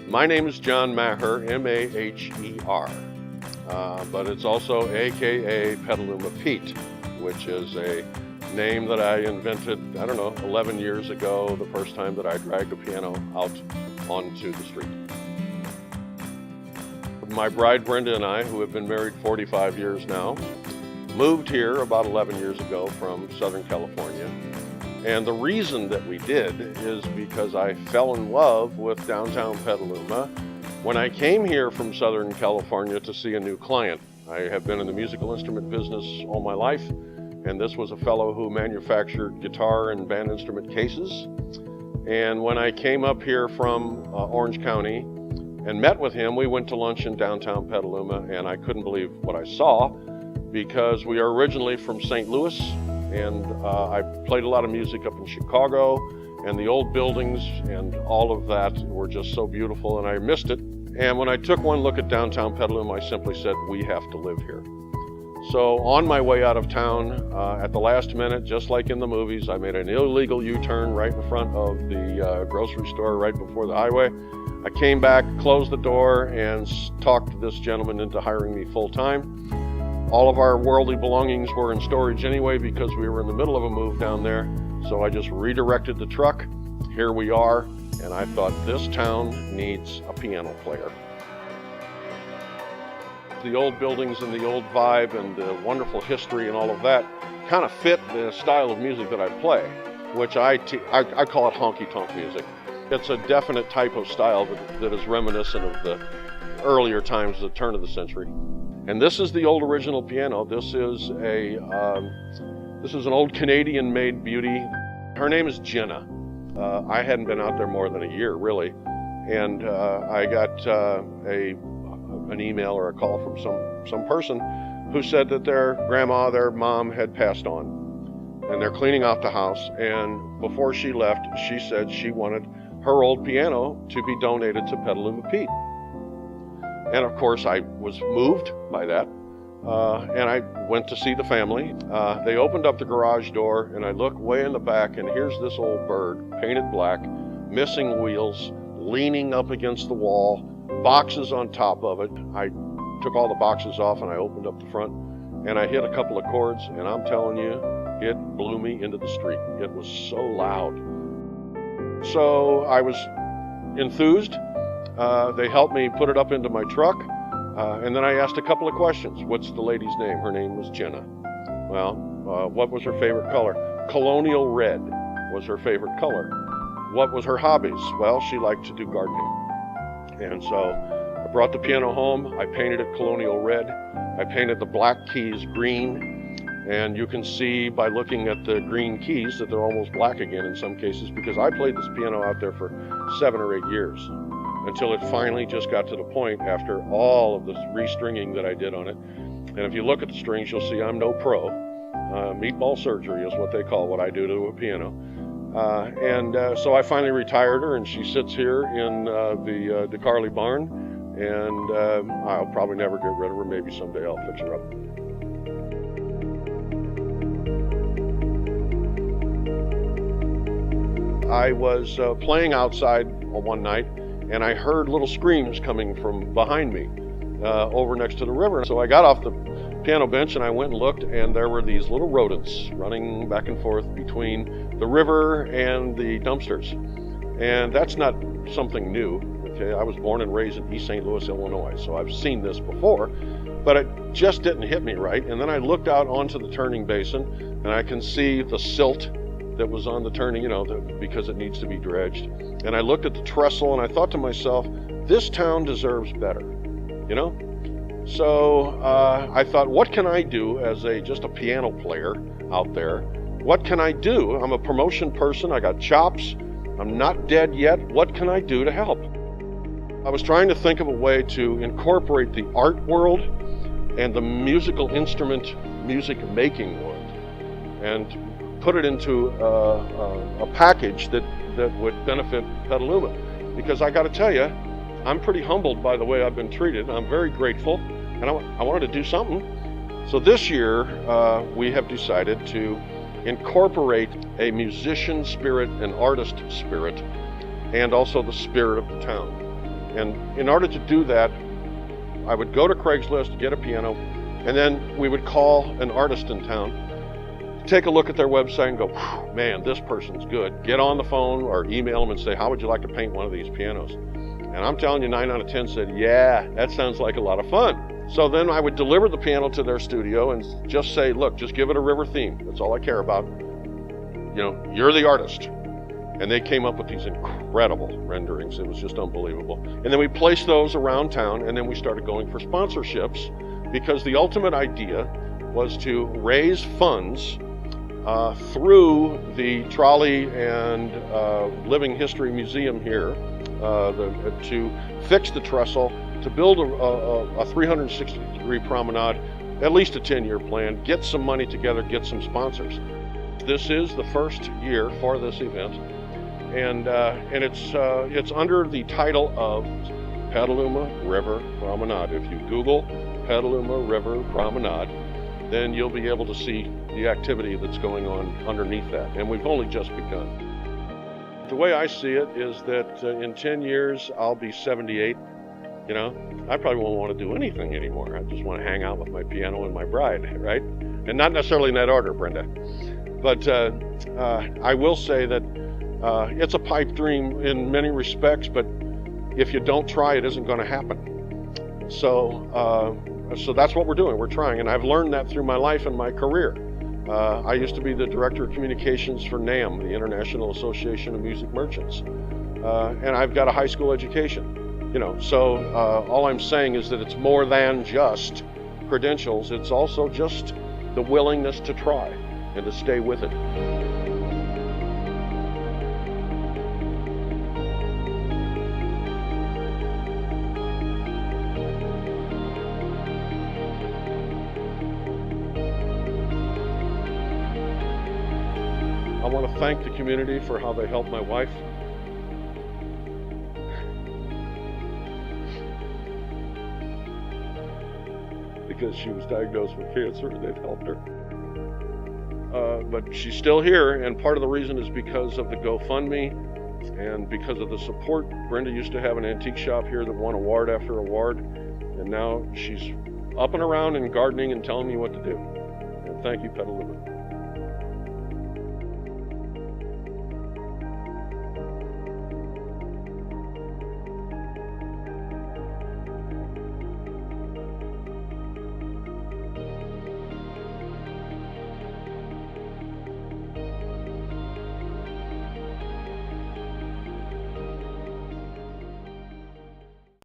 My name is John Maher, M-A-H-E-R, but it's also a.k.a. Petaluma Pete, which is a name that I invented, 11 years ago, the first time that I dragged a piano out onto the street. My bride Brenda and I, who have been married 45 years now, moved here about 11 years ago from Southern California. And the reason that we did is because I fell in love with downtown Petaluma when I came here from Southern California to see a new client. I have been in the musical instrument business all my life, and this was a fellow who manufactured guitar and band instrument cases. And when I came up here from Orange County and met with him, we went to lunch in downtown Petaluma, and I couldn't believe what I saw, because we are originally from St. Louis, and I played a lot of music up in Chicago, and the old buildings and all of that were just so beautiful, and I missed it. And when I took one look at downtown Petaluma, I simply said, we have to live here. So on my way out of town, at the last minute, just like in the movies, I made an illegal U-turn right in front of the grocery store right before the highway. I came back, closed the door, and talked this gentleman into hiring me full-time. All of our worldly belongings were in storage anyway because we were in the middle of a move down there. So I just redirected the truck. Here we are, and I thought this town needs a piano player. The old buildings and the old vibe and the wonderful history and all of that kind of fit the style of music that I play, which I call it honky-tonk music. It's a definite type of style that is reminiscent of the earlier times, the turn of the century. And this is the old original piano. This is an old Canadian-made beauty. Her name is Jenna. I hadn't been out there more than a year, really, and I got an email or a call from some person who said that their mom had passed on, and they're cleaning out the house. And before she left, she said she wanted her old piano to be donated to Petaluma Pete. And of course, I was moved by that, and I went to see the family. They opened up the garage door, and I look way in the back, and here's this old bird, painted black, missing wheels, leaning up against the wall, boxes on top of it. I took all the boxes off, and I opened up the front, and I hit a couple of chords, and I'm telling you, it blew me into the street. It was so loud. So I was enthused. They helped me put it up into my truck, and then I asked a couple of questions. What's the lady's name? Her name was Jenna. Well, what was her favorite color? Colonial red was her favorite color. What was her hobbies? Well, she liked to do gardening. And so I brought the piano home. I painted it colonial red. I painted the black keys green. And you can see by looking at the green keys that they're almost black again in some cases, because I played this piano out there for 7 or 8 years. Until it finally just got to the point, after all of the restringing that I did on it. And if you look at the strings, you'll see I'm no pro. Meatball surgery is what they call what I do to a piano. So I finally retired her, and she sits here in the DeCarly barn, and I'll probably never get rid of her. Maybe someday I'll fix her up. I was playing outside one night, and I heard little screams coming from behind me over next to the river. So I got off the piano bench and I went and looked, and there were these little rodents running back and forth between the river and the dumpsters. And that's not something new. Okay, I was born and raised in East St. Louis, Illinois, so I've seen this before, but it just didn't hit me right. And then I looked out onto the turning basin, and I can see the silt that was on the turning, because it needs to be dredged. And I looked at the trestle, and I thought to myself, this town deserves better, So I thought, what can I do as just a piano player out there? What can I do? I'm a promotion person. I got chops. I'm not dead yet. What can I do to help? I was trying to think of a way to incorporate the art world and the musical instrument music making world, and put it into a package that would benefit Petaluma. Because I got to tell you, I'm pretty humbled by the way I've been treated. I'm very grateful, and I wanted to do something. So this year, we have decided to incorporate a musician spirit, an artist spirit, and also the spirit of the town. And in order to do that, I would go to Craigslist, get a piano, and then we would call an artist in town, take a look at their website and go, man, this person's good. Get on the phone or email them and say, how would you like to paint one of these pianos? And I'm telling you, 9 out of 10 said, yeah, that sounds like a lot of fun. So then I would deliver the piano to their studio and just say, look, just give it a river theme. That's all I care about. You know, you're the artist. And they came up with these incredible renderings. It was just unbelievable. And then we placed those around town, and then we started going for sponsorships, because the ultimate idea was to raise funds through the Trolley and Living History Museum here to fix the trestle, to build a 360-degree promenade, at least a 10-year plan, get some money together, get some sponsors. This is the first year for this event, and it's under the title of Petaluma River Promenade. If you Google Petaluma River Promenade, then you'll be able to see the activity that's going on underneath that, and we've only just begun. The way I see it is that in 10 years, I'll be 78. You know, I probably won't want to do anything anymore. I just want to hang out with my piano and my bride, right? And not necessarily in that order, Brenda. But I will say that it's a pipe dream in many respects, but if you don't try, it isn't going to happen. So that's what we're doing. We're trying, and I've learned that through my life and my career. I used to be the Director of Communications for NAM, the International Association of Music Merchants, and I've got a high school education. You know, so all I'm saying is that it's more than just credentials. It's also just the willingness to try and to stay with it. I want to thank the community for how they helped my wife. Because she was diagnosed with cancer and they've helped her. But she's still here, and part of the reason is because of the GoFundMe and because of the support. Brenda used to have an antique shop here that won award after award, and now she's up and around and gardening and telling me what to do. And thank you, Petaluma.